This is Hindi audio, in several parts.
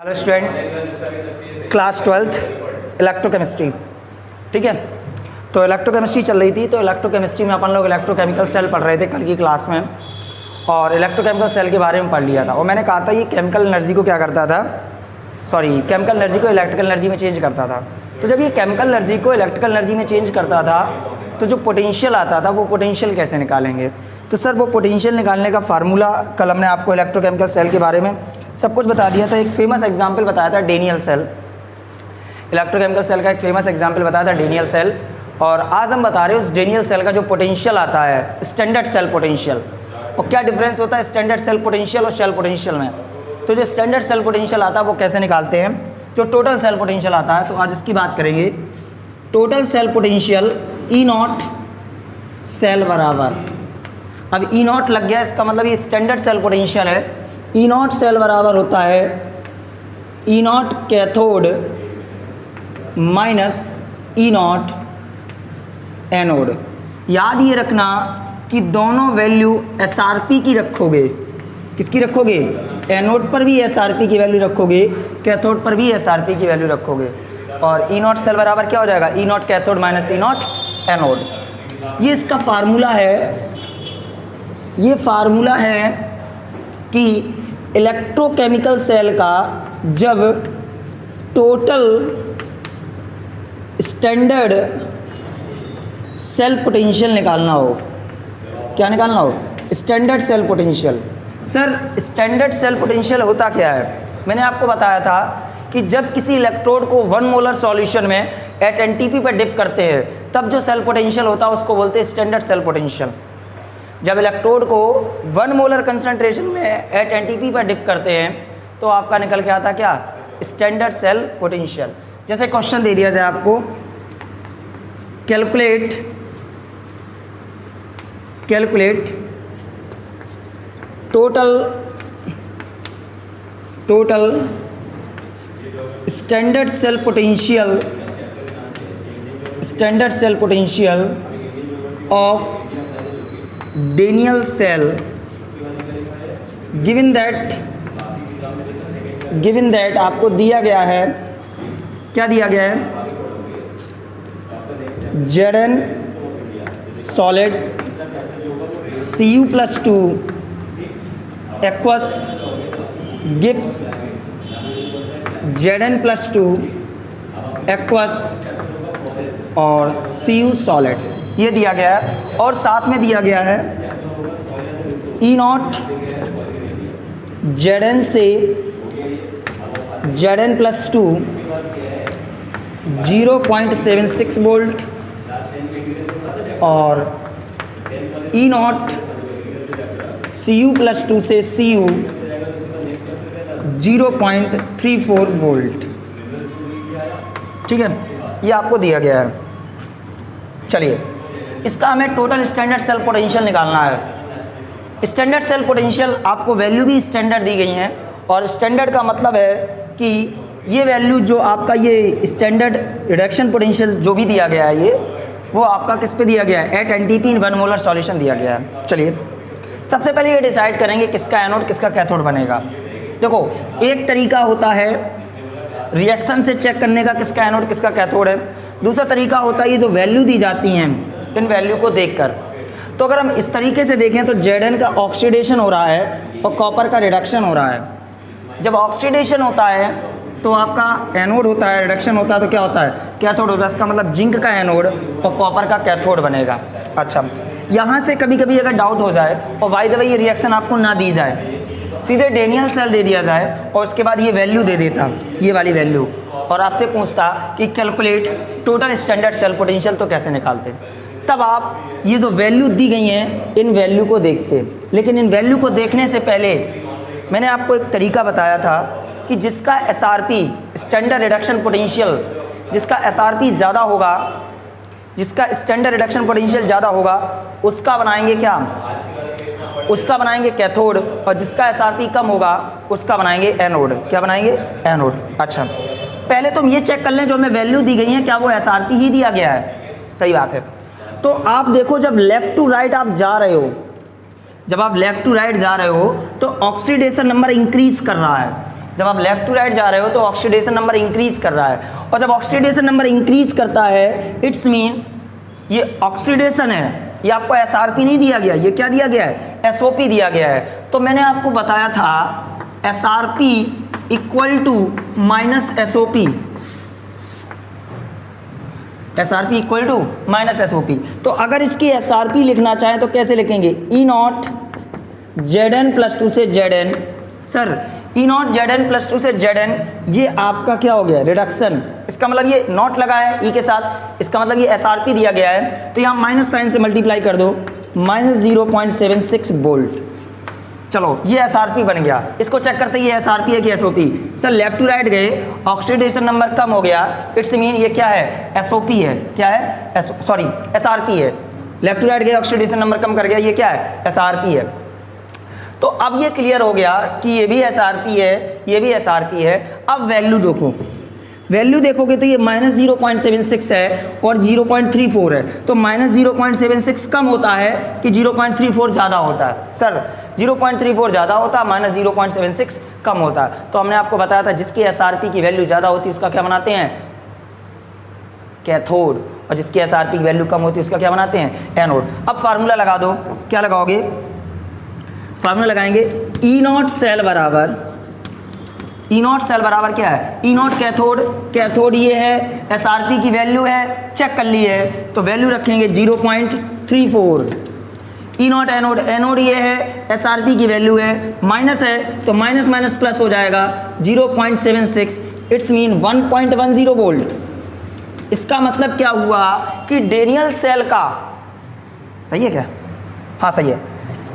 Hello student, class 12th electrochemistry. ठीक है, तो इलेक्ट्रोकेमिस्ट्री चल रही थी। तो इलेक्ट्रोकेमिस्ट्री में अपन लोग इलेक्ट्रोकेमिकल सेल पढ़ रहे थे कल की क्लास में, और इलेक्ट्रोकेमिकल सेल के बारे में पढ़ लिया था। और मैंने कहा था ये केमिकल एनर्जी को क्या करता था, केमिकल एनर्जी को इलेक्ट्रिकल एनर्जी में चेंज करता था। तो जब ये केमिकल एनर्जी को इलेक्ट्रिकल एनर्जी में चेंज करता था तो जो पोटेंशियल आता था वो पोटेंशियल कैसे निकालेंगे। तो सर वो पोटेंशियल निकालने का फार्मूला कल हमने आपको इलेक्ट्रोकेमिकल सेल के बारे में सब कुछ बता दिया था। एक फेमस एग्जांपल बताया था डेनियल सेल, इलेक्ट्रोकेमिकल सेल का एक फेमस एग्जांपल बताया था डेनियल सेल। और आज हम बता रहे हैं उस डेनियल सेल का जो पोटेंशियल आता है, स्टैंडर्ड सेल पोटेंशियल। और क्या डिफरेंस होता है स्टैंडर्ड सेल पोटेंशियल और शेल पोटेंशियल में। तो जो स्टैंडर्ड सेल पोटेंशियल आता है वो कैसे निकालते हैं, जो टोटल सेल पोटेंशियल आता है, तो आज इसकी बात करेंगे। Total cell potential E naught cell बराबर, अब ई नॉट लग गया, इसका मतलब ये स्टैंडर्ड सेल पोटेंशियल है। ई नॉट सेल बराबर होता है E naught cathode minus E naught anode. याद ये रखना कि दोनों वैल्यू एसआरपी की रखोगे। किसकी रखोगे, एनोड पर भी एसआरपी की वैल्यू रखोगे, कैथोड पर भी एसआरपी की वैल्यू रखोगे। और ई नॉट सेल बराबर क्या हो जाएगा, E naught cathode minus E naught anode. ये इसका फार्मूला है, ये फार्मूला है कि इलेक्ट्रोकेमिकल सेल का जब टोटल स्टैंडर्ड सेल पोटेंशियल निकालना हो, क्या निकालना हो, standard cell potential. Sir standard cell potential होता क्या है, मैंने आपको बताया था कि जब किसी इलेक्ट्रोड को 1 मोलर सॉल्यूशन में एट एनटीपी पर डिप करते हैं तब जो सेल पोटेंशियल होता है उसको बोलते हैं स्टैंडर्ड सेल पोटेंशियल। जब इलेक्ट्रोड को 1 मोलर कंसंट्रेशन में एट एनटीपी पर डिप करते हैं तो आपका निकल के आता क्या, स्टैंडर्ड सेल पोटेंशियल। जैसे क्वेश्चन दे दिया जाए आपको, calculate total standard cell potential of Daniell cell given that आपको दिया गया है, क्या दिया गया है, Zn solid Cu+2 aqueous gives Zn+2 aqueous और Cu सॉलिड, ये दिया गया है। और साथ में दिया गया है ई नॉट Zn से Zn+2 0.76 वोल्ट और ई नॉट Cu+2 से Cu 0.34 वोल्ट। ठीक है, ये आपको दिया गया है। चलिए इसका हमें टोटल स्टैंडर्ड सेल पोटेंशियल निकालना है। स्टैंडर्ड सेल पोटेंशियल आपको वैल्यू भी स्टैंडर्ड दी गई हैं, और स्टैंडर्ड का मतलब है कि ये वैल्यू जो आपका ये स्टैंडर्ड रिडक्शन पोटेंशियल जो भी दिया गया है ये वो आपका किस पे दिया गया है, at NTP in 1 molar solution दिया गया है। चलिए सबसे पहले ये डिसाइड करेंगे किसका एनोड किसका कैथोड बनेगा। देखो एक तरीका होता है रिएक्शन से चेक करने का किसका एनोड किसका कैथोड है, दूसरा तरीका होता है ये जो वैल्यू दी जाती हैं इन वैल्यू को देखकर। तो अगर हम इस तरीके से देखें तो Zn का ऑक्सीडेशन हो रहा है और कॉपर का रिडक्शन हो रहा है। जब ऑक्सीडेशन होता है तो आपका एनोड होता है, रिडक्शन होता है तो क्या होता है, कैथोड होता है। इसका मतलब जिंक का एनोड और कॉपर का कैथोड बनेगा। अच्छा, यहाँ से कभी कभी अगर डाउट हो जाए और बाय द वे ये रिएक्शन आपको ना दी जाए, सीधे डेनियल सेल दे दिया जाए और उसके बाद ये वैल्यू दे देता, ये वाली वैल्यू, और आपसे पूछता कि calculate total standard cell potential, तो कैसे निकालते, तब आप ये जो वैल्यू दी गई हैं इन वैल्यू को देखते। लेकिन इन वैल्यू को देखने से पहले मैंने आपको एक तरीका बताया था कि जिसका एसआरपी स्टैंडर्ड रिडक्शन पोटेंशियल, जिसका एसआरपी ज़्यादा होगा, जिसका स्टैंडर्ड रिडक्शन पोटेंशियल ज़्यादा होगा उसका बनाएंगे क्या, उसका बनाएंगे कैथोड, और जिसका एसआरपी कम होगा उसका बनाएंगे एनोड। क्या बनाएंगे, एनोड। अच्छा पहले तुम ये चेक कर लें जो हमें वैल्यू दी गई है क्या वो एसआरपी ही दिया गया है, सही बात है। तो आप देखो जब लेफ़्ट टू राइट आप जा रहे हो, जब आप लेफ़्ट टू राइट जा रहे हो तो ऑक्सीडेशन नंबर इंक्रीज कर रहा है। जब आप लेफ्ट टू राइट जा रहे हो तो ऑक्सीडेशन नंबर इंक्रीज कर रहा है, और जब ऑक्सीडेशन नंबर इंक्रीज करता है इट्स मीन ये ऑक्सीडेशन है। ये आपको एसआरपी नहीं दिया गया, ये क्या दिया गया है, एसओपी दिया गया है। तो मैंने आपको बताया था SRP equal to minus SOP, SRP equal to minus SOP. तो अगर इसकी एसआरपी लिखना चाहें तो कैसे लिखेंगे, E naught Z plus two से Z sir E naught Z plus two से जेड ये आपका क्या हो गया, रिडक्शन। इसका मतलब ये नॉट लगा है ई के साथ, इसका मतलब ये एसआरपी दिया गया है, तो यहाँ माइनस साइन से मल्टीप्लाई कर दो, माइनस 0.76 वोल्ट। चलो ये एसआरपी बन गया। इसको चेक करते ये एसआरपी है कि SOP. Sir left to right गए, ऑक्सीडेशन नंबर कम हो गया, इट्स मीन ये क्या है, एसओपी है। क्या है, सॉरी एसआरपी है। लेफ्ट टू राइट गए, ऑक्सीडेशन नंबर कम कर गया, ये क्या है, एसआरपी है। तो अब ये क्लियर हो गया कि ये भी एसआरपी है, ये भी एसआरपी है। अब वैल्यू देखो, वैल्यू देखोगे तो ये माइनस 0.76 है और 0.34 है, तो माइनस 0.76 कम होता है कि 0.34 ज़्यादा होता है। सर 0.34 ज़्यादा होता है, माइनस 0.76 कम होता है। तो हमने आपको बताया था जिसकी एसआरपी की वैल्यू ज़्यादा होती है उसका क्या बनाते हैं, कैथोड, और जिसकी एसआरपी की वैल्यू कम होती है उसका क्या बनाते हैं, एनोड। अब फार्मूला लगा दो, क्या लगाओगे, फार्मूला लगाएंगे ई नॉट सेल बराबर, ई नॉट सेल बराबर क्या है, ई नॉट कैथोड, कैथोड ये है, एसआरपी की वैल्यू है, चेक कर ली है तो वैल्यू रखेंगे 0.34। ई नॉट एनोड, एनोड ये है, एसआरपी की वैल्यू है, माइनस है तो माइनस माइनस प्लस हो जाएगा 0.76, इट्स मीन 1.10 वोल्ट। इसका मतलब क्या हुआ कि डेनियल सेल का, सही है क्या, हाँ सही है।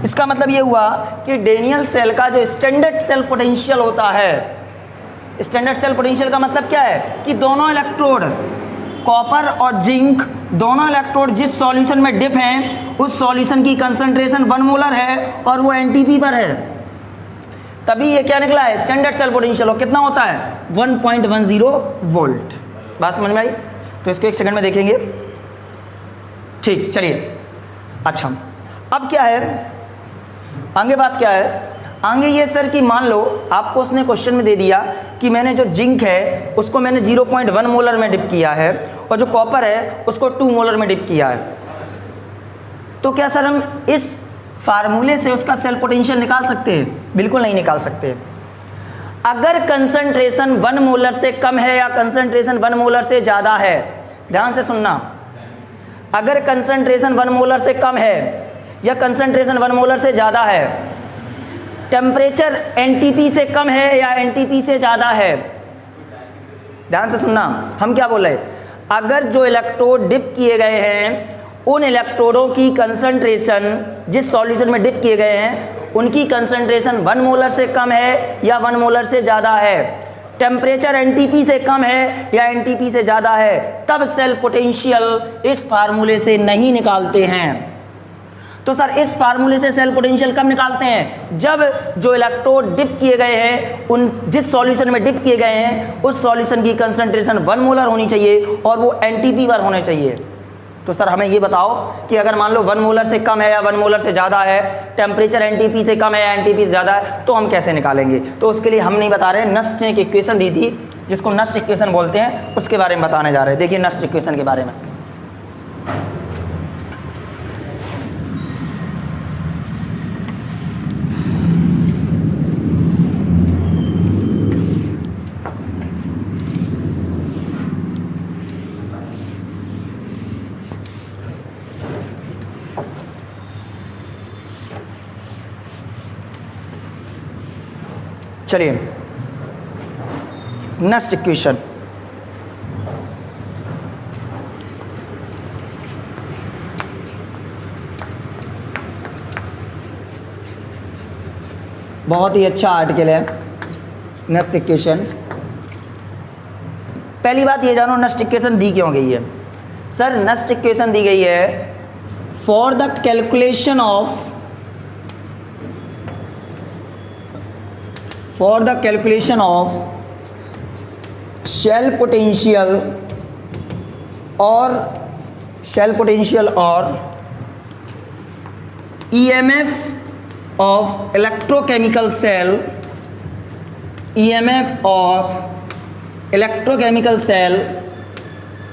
इसका मतलब ये हुआ कि डेनियल सेल का जो स्टैंडर्ड सेल पोटेंशियल होता है, स्टैंडर्ड सेल पोटेंशियल का मतलब क्या है कि दोनों इलेक्ट्रोड कॉपर और जिंक, दोनों इलेक्ट्रोड जिस सॉल्यूशन में डिप हैं उस सॉल्यूशन की कंसंट्रेशन 1 मोलर है और वो एनटीपी पर है, तभी ये क्या निकला है, स्टैंडर्ड सेल पोटेंशियल। और कितना होता है, 1.10 वोल्ट। बात समझ में आई? तो इसको एक सेकंड में देखेंगे, ठीक, चलिए। अच्छा अब क्या है, आगे बात क्या है, आगे ये सर कि मान लो आपको उसने क्वेश्चन में दे दिया कि मैंने जो जिंक है उसको मैंने 0.1 मोलर में डिप किया है और जो कॉपर है उसको 2 मोलर में डिप किया है, तो क्या सर हम इस फार्मूले से उसका सेल पोटेंशियल निकाल सकते हैं? बिल्कुल नहीं निकाल सकते। अगर कंसंट्रेशन 1 मोलर से कम है या कंसंट्रेशन 1 मोलर से ज़्यादा है, ध्यान से सुनना, अगर कंसंट्रेशन 1 मोलर से कम है या कंसंट्रेशन 1 मोलर से ज़्यादा है, टेम्परेचर एनटीपी से कम है या एनटीपी से ज़्यादा है, ध्यान से सुनना, हम क्या बोल रहे हैं, अगर जो इलेक्ट्रोड डिप किए गए हैं उन इलेक्ट्रोडों की कंसंट्रेशन जिस सॉल्यूशन में डिप किए गए हैं उनकी कंसंट्रेशन 1 मोलर से कम है या 1 मोलर से ज़्यादा है, टेम्परेचर एनटीपी से कम है या एनटीपी से ज़्यादा है, तब सेल पोटेंशियल इस फार्मूले से नहीं निकालते हैं। तो सर इस फार्मूले से सेल पोटेंशियल कब निकालते हैं, जब जो इलेक्ट्रोड डिप किए गए हैं उन जिस सॉल्यूशन में डिप किए गए हैं उस सॉल्यूशन की कंसंट्रेशन 1 मोलर होनी चाहिए और वो एनटीपी पर होने चाहिए। तो सर हमें ये बताओ कि अगर मान लो 1 मोलर से कम है या 1 मोलर से ज़्यादा है, टेम्परेचर एनटीपी से कम है या एनटीपी से ज़्यादा है, तो हम कैसे निकालेंगे? तो उसके लिए हम नहीं बता रहे, नस्ट ने एक इक्वेशन दी थी जिसको नस्ट इक्वेशन बोलते हैं, उसके बारे में बताने जा रहे हैं। देखिए नस्ट इक्वेशन के बारे में, चलिए नेक्स्ट इक्वेशन, बहुत ही अच्छा आर्टिकल है नेक्स्ट इक्वेशन। पहली बात ये जानो नेक्स्ट इक्वेशन दी क्यों गई है। सर नेक्स्ट इक्वेशन दी गई है for the calculation of cell potential और EMF of electrochemical cell EMF of electrochemical cell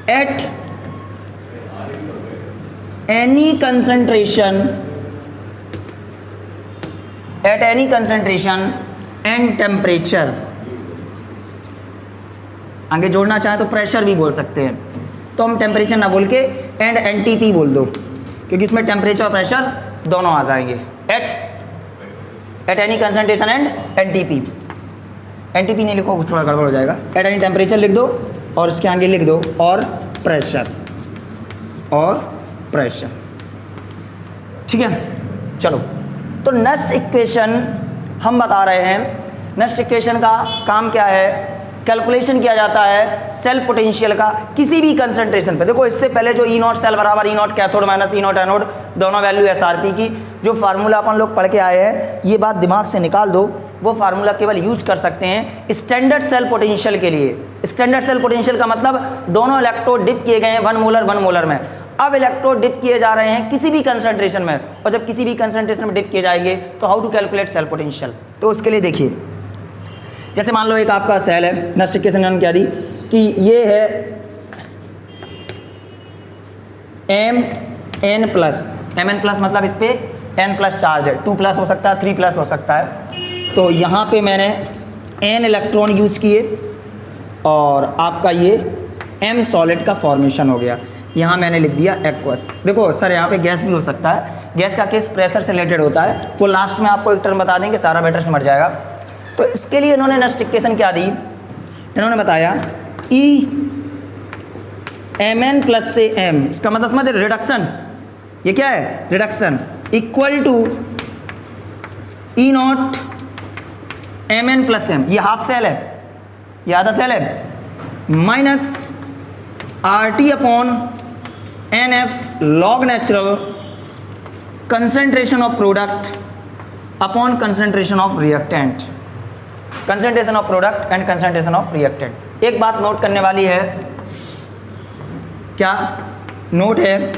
at any concentration and temperature। आगे जोड़ना चाहें तो प्रेशर भी बोल सकते हैं, तो हम टेम्परेचर ना बोल के एंड एनटीपी बोल दो, क्योंकि इसमें टेम्परेचर और प्रेशर दोनों आ जाएंगे। Eight any concentration and NTP. NTP नहीं लिखो, थोड़ा गड़बड़ हो जाएगा। एट एनी टेम्परेचर लिख दो और इसके आगे लिख दो और प्रेशर, ठीक है। चलो, तो नेक्स्ट इक्वेशन हम बता रहे हैं। नेक्स्ट इक्वेशन का काम क्या है? कैलकुलेशन किया जाता है सेल पोटेंशियल का किसी भी कंसंट्रेशन पे। देखो, इससे पहले जो ई नॉट सेल बराबर E naught cathode minus E naught anode, दोनों वैल्यू एसआरपी की जो फार्मूला अपन लोग पढ़ के आए हैं, ये बात दिमाग से निकाल दो। वो फार्मूला केवल यूज कर सकते हैं स्टैंडर्ड सेल पोटेंशियल के लिए। स्टैंडर्ड सेल पोटेंशियल का मतलब दोनों इलेक्ट्रोड डिप किए गए हैं 1 मोलर में। अब इलेक्ट्रोड डिप किए जा रहे हैं किसी भी कंसंट्रेशन में, और जब किसी भी कंसंट्रेशन में डिप किए जाएंगे तो how to calculate cell potential. तो उसके लिए देखिए, जैसे मान लो एक आपका सेल है, नेक्स्ट इक्वेशन हमने क्या दी कि ये है Mn प्लस मतलब इस पे n प्लस चार्ज है, 2 प्लस हो सकता है, 3 प्लस हो सकता है। तो यहाँ पे मैंने n इलेक्ट्रॉन यूज किए और आपका ये m सॉलिड का फॉर्मेशन हो गया। यहाँ मैंने लिख दिया एक्वस। देखो सर, यहाँ पे गैस भी हो सकता है, गैस का केस प्रेशर से रिलेटेड होता है, वो लास्ट में आपको एक टर्म बता देंगे, सारा बेटर समझ जाएगा। तो इसके लिए इन्होंने नेक्स्ट इक्वेशन क्या दी? इन्होंने बताया E Mn प्लस से m, इसका मतलब समझ रिडक्शन। ये क्या है? Reduction equal to E naught Mn plus m। ये हाफ सेल है, ये आधा सेल है, minus RT upon NF log natural concentration of product upon concentration of reactant. Concentration of product and concentration of reactant. एक बात नोट करने वाली है, क्या नोट है?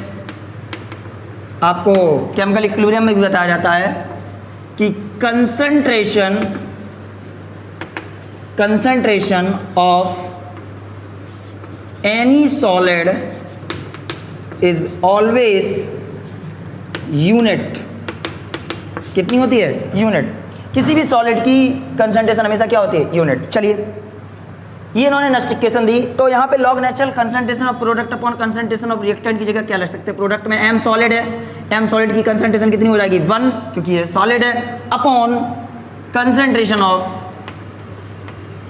आपको केमिकल इक्विलिब्रियम में भी बताया जाता है कि concentration of any solid is always unit. कितनी होती है? यूनिट। किसी भी सॉलिड की कंसंट्रेशन हमेशा क्या होती है? यूनिट। चलिए, ये इन्होंने नेक्स्ट इक्वेशन दी, तो यहाँ पे log natural concentration of product upon concentration of reactant की जगह क्या लिख सकते हैं? प्रोडक्ट में m सॉलिड है, m सॉलिड की कंसंट्रेशन कितनी हो जाएगी? 1, क्योंकि ये सॉलिड है, upon concentration of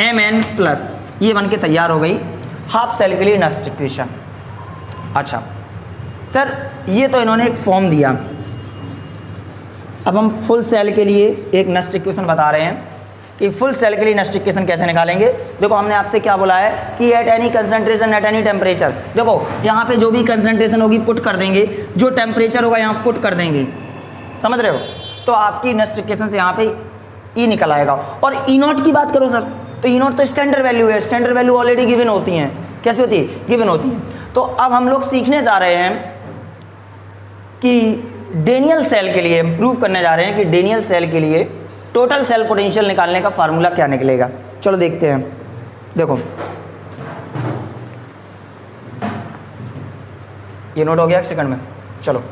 Mn plus, ये बन के तैयार हो गई हाफ सेल के लिए नेक्स्ट इक्वेशन। अच्छा सर, ये तो इन्होंने एक फॉर्म दिया। अब हम फुल सेल के लिए एक नेक्स्ट इक्वेशन बता रहे हैं कि फुल सेल के लिए नेक्स्ट इक्वेशन कैसे निकालेंगे। देखो, हमने आपसे क्या बोला है कि eight any concentration at any temperature. देखो, यहाँ पे जो भी कंसंट्रेशन होगी पुट कर देंगे, जो टेम्परेचर होगा यहाँ पुट कर देंगे, समझ रहे हो? तो आपकी नेक्स्ट इक्वेशन से यहाँ पे ई निकल आएगा। और ई नॉट की बात करो सर, तो ई नॉट तो स्टैंडर्ड वैल्यू है, स्टैंडर्ड वैल्यू ऑलरेडी गिवन होती हैं। कैसे होती है? गिवन होती है। तो अब हम लोग सीखने जा रहे हैं कि डेनियल सेल के लिए प्रूव करने जा रहे हैं कि डेनियल सेल के लिए टोटल सेल पोटेंशियल निकालने का फार्मूला क्या निकलेगा। चलो देखते हैं। देखो, ये नोट हो गया एक सेकंड में। चलो,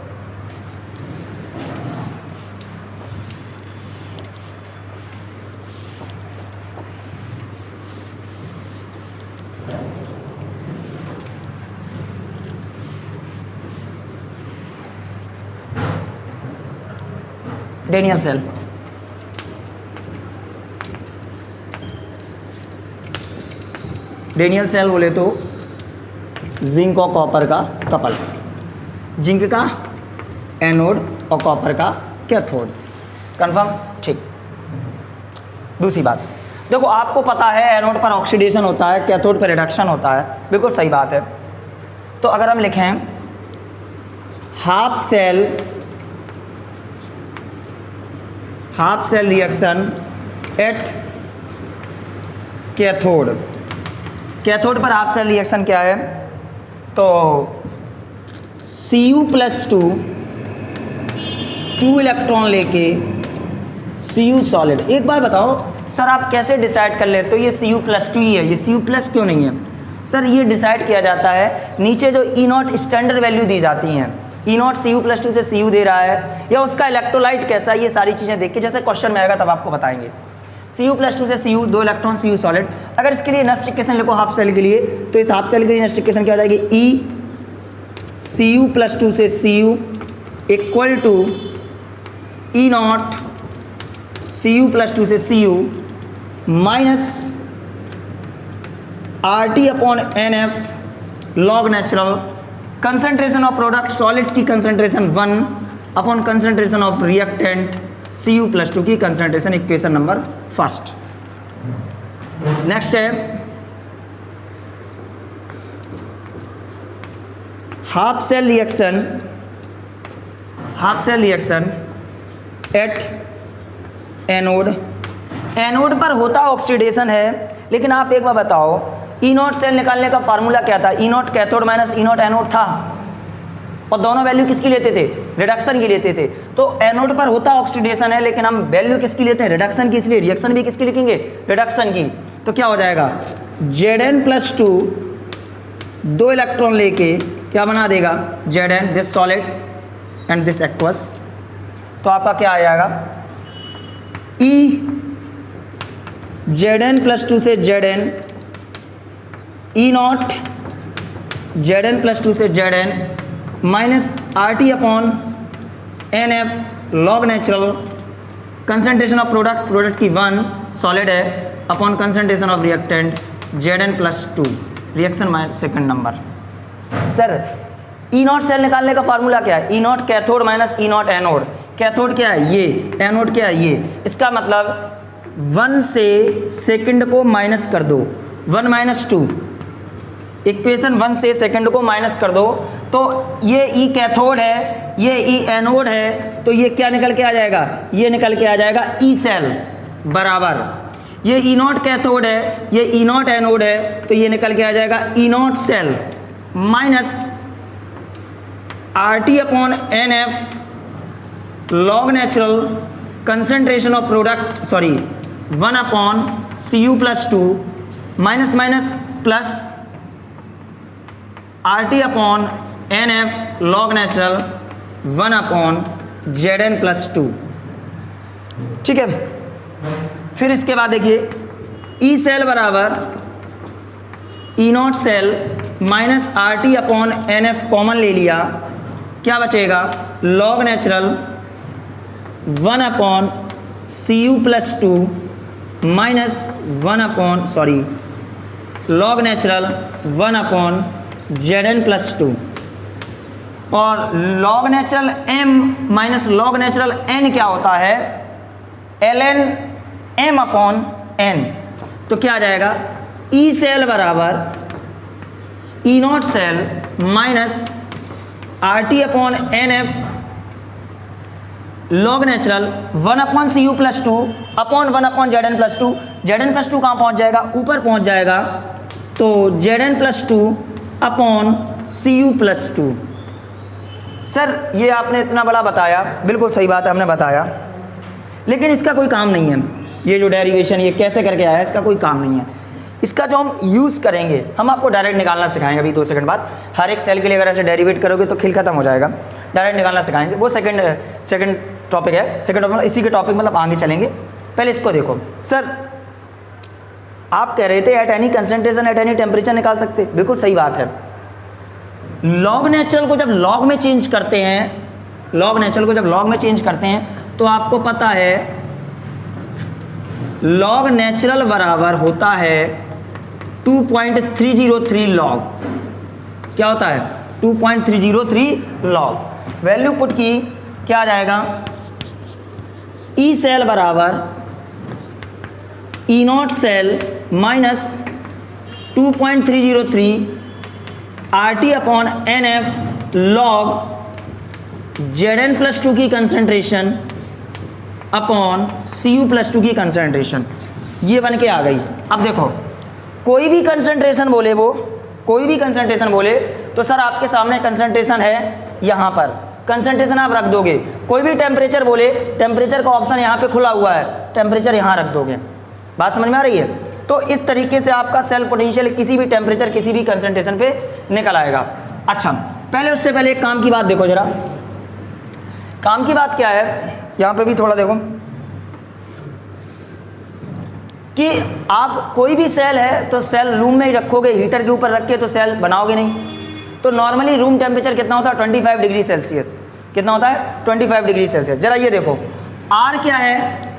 डेनियल सेल, डेनियल सेल बोले तो जिंक और कॉपर का कपल, जिंक का एनोड और कॉपर का कैथोड। कंफर्म? ठीक। दूसरी बात, देखो आपको पता है एनोड पर ऑक्सीडेशन होता है, कैथोड पर रिडक्शन होता है, बिल्कुल सही बात है। तो अगर हम लिखें half cell reaction at cathode, cathode पर हाफ सेल रिएक्शन क्या है? तो Cu+2 2 इलेक्ट्रॉन लेके Cu सॉलिड। एक बार बताओ, सर आप कैसे डिसाइड कर लेते हो ये Cu+2 ही है, ये Cu+ क्यों नहीं है? सर ये डिसाइड किया जाता है, नीचे जो E0 स्टैंडर्ड वैल्यू दी जाती हैं, E0 Cu+2 से Cu दे रहा है या उसका इलेक्ट्रोलाइट कैसा है, ये सारी चीज़ें देख के जैसे क्वेश्चन में आएगा तब आपको बताएंगे। Cu+2 से Cu 2 इलेक्ट्रॉन Cu सॉलिड। अगर इसके लिए नस्टिकेशन लिखो हाफ सेल के लिए, तो इस हाफ सेल के लिए नस्टिकेशन क्या हो जाएगी? E Cu+2 से Cu equal to E0 Cu+2 से Cu minus RT/NF log natural concentration of product solid की concentration 1 upon concentration of reactant Cu+2 की concentration, equation number first. Next है half cell reaction at anode. Anode पर होता ऑक्सीडेशन है, लेकिन आप एक बार बताओ E0 सेल निकालने का फार्मूला क्या था? E0 cathode minus E0 anode था, और दोनों वैल्यू किसकी लेते थे? रिडक्शन की लेते थे। तो एनोड पर होता ऑक्सीडेशन है, लेकिन हम वैल्यू किसकी लेते हैं? रिडक्शन की, इसलिए रिएक्शन भी किसकी लिखेंगे? रिडक्शन की। तो क्या हो जाएगा? Zn+2 2 इलेक्ट्रॉन लेके क्या बना देगा? Zn, this solid and this aqueous. तो आपका क्या आ जाएगा? Zn+2 से Zn, E0 Zn+2 से Zn minus RT/NF log natural concentration of product की 1 सॉलिड है upon concentration of reactant Zn+2 reaction minus second number. Sir E0 cell निकालने का फार्मूला क्या है? E0 cathode minus E0 anode. Cathode क्या है? ये। एनोड क्या है? ये। इसका मतलब 1 से सेकंड को माइनस कर दो, 1 - 2, इक्वेशन 1 से सेकंड को माइनस कर दो, तो ये E कैथोड है, ये E एनोड है, तो ये क्या निकल के आ जाएगा? ये निकल के आ जाएगा E सेल बराबर, ये E0 कैथोड है, ये E0 एनोड है, तो ये निकल के आ जाएगा E0 cell minus RT/NF log natural concentration of product 1/Cu+2 minus minus plus RT/NF log natural 1/Zn+2। ठीक है, फिर इसके बाद देखिए E सेल बराबर E0 cell minus RT/NF common ले लिया, क्या बचेगा? Log natural 1/Cu+2 minus log natural 1/Zn+2, और log natural m minus log natural n क्या होता है? ln m/n। तो क्या आ जाएगा? E सेल बराबर E0 cell minus RT/NF log natural 1/Cu+2 upon 1/Zn+2। Zn+2 कहाँ पहुँच जाएगा? ऊपर पहुँच जाएगा, तो Zn+2 अपॉन Cu+2। सर ये आपने इतना बड़ा बताया, बिल्कुल सही बात है, हमने बताया, लेकिन इसका कोई काम नहीं है। ये जो डेरिवेशन ये कैसे करके आया है, इसका कोई काम नहीं है। इसका जो हम यूज़ करेंगे, हम आपको डायरेक्ट निकालना सिखाएंगे अभी 2 सेकंड बाद। हर एक सेल के लिए अगर ऐसे डेरिवेट करोगे तो खेल खत्म हो जाएगा। डायरेक्ट निकालना सिखाएंगे, वो सेकंड टॉपिक है। सेकंड टॉपिक इसी के टॉपिक मतलब आगे चलेंगे। पहले इसको देखो। सर आप कह रहे थे eight any concentration at any temperature निकाल सकते, बिल्कुल सही बात है। लॉग नेचुरल को जब लॉग में चेंज करते हैं, लॉग नेचुरल को जब लॉग में चेंज करते हैं, तो आपको पता है लॉग नेचुरल बराबर होता है 2.303 लॉग। क्या होता है? 2.303 लॉग। वैल्यू पुट की, क्या आ जाएगा? E सेल बराबर E0 cell minus 2.303 RT/NF log Zn+2 की कंसंट्रेशन अपॉन Cu+2 की कंसंट्रेशन, ये बन के आ गई। अब देखो कोई भी कंसंट्रेशन बोले, वो कोई भी कंसंट्रेशन बोले तो सर आपके सामने कंसंट्रेशन है, यहाँ पर कंसंट्रेशन आप रख दोगे। कोई भी टेम्परेचर बोले, टेम्परेचर का ऑप्शन यहाँ पे खुला हुआ है, टेम्परेचर यहाँ रख दोगे। बात समझ में आ रही है? तो इस तरीके से आपका सेल पोटेंशियल किसी भी टेम्परेचर किसी भी कंसंट्रेशन पे निकल आएगा। अच्छा, पहले उससे पहले एक काम की बात देखो जरा। काम की बात क्या है, यहाँ पे भी थोड़ा देखो कि आप कोई भी सेल है तो सेल रूम में ही रखोगे, हीटर के ऊपर रख के तो सेल बनाओगे नहीं। तो नॉर्मली रूम टेम्परेचर कितना होता है? 25 डिग्री सेल्सियस। कितना होता है? 25 डिग्री सेल्सियस। जरा ये देखो, आर क्या है?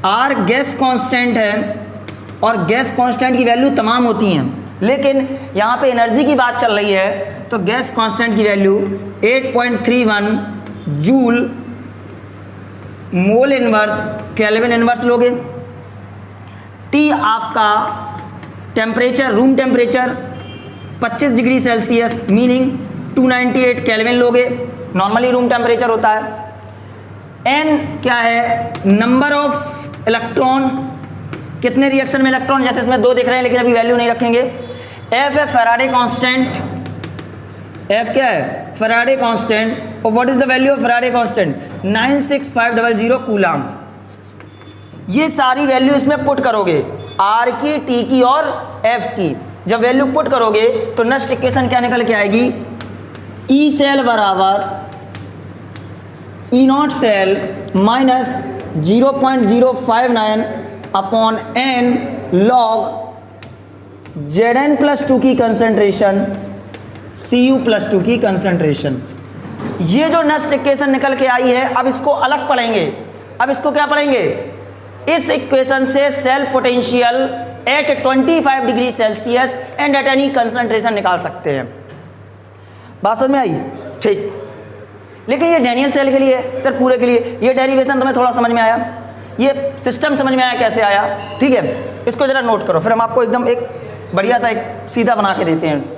आर गैस कांस्टेंट है और गैस कांस्टेंट की वैल्यू तमाम होती हैं, लेकिन यहाँ पे एनर्जी की बात चल रही है तो गैस कांस्टेंट की value 8.31 joule mole inverse kelvin inverse लोगे। टी आपका temperature, room temperature 25 degree Celsius meaning 298 kelvin लोगे, नॉर्मली रूम टेम्परेचर होता है। एन क्या है? नंबर ऑफ इलेक्ट्रॉन, कितने रिएक्शन में इलेक्ट्रॉन, जैसे इसमें 2 दिख रहे हैं लेकिन अभी वैल्यू नहीं रखेंगे। एफ है फैराडे कांस्टेंट, एफ क्या है? Faraday constant. और what is the value of Faraday constant? 96500 coulomb. ये सारी वैल्यू इसमें पुट करोगे, आर की, टी की और एफ की। जब वैल्यू पुट करोगे तो नेक्स्ट इक्वेशन क्या निकल के आएगी? ई सेल बराबर E naught cell minus 0.059 upon N log Zn+2 की कंसंट्रेशन Cu+2 की कंसंट्रेशन। ये जो नेक्स्ट इक्वेशन निकल के आई है, अब इसको अलग पढ़ेंगे। अब इसको क्या पढ़ेंगे? इस इक्वेशन से cell potential at 25 degree Celsius and at any concentration निकाल सकते हैं। बात समझ में आई? ठीक। लेकिन ये डैनियल सेल के लिए, सर पूरे के लिए, ये डेरिवेशन तुम्हें थोड़ा समझ में आया, ये सिस्टम समझ में आया कैसे आया? ठीक है, इसको जरा नोट करो, फिर हम आपको एकदम एक बढ़िया सा एक सीधा बना के देते हैं।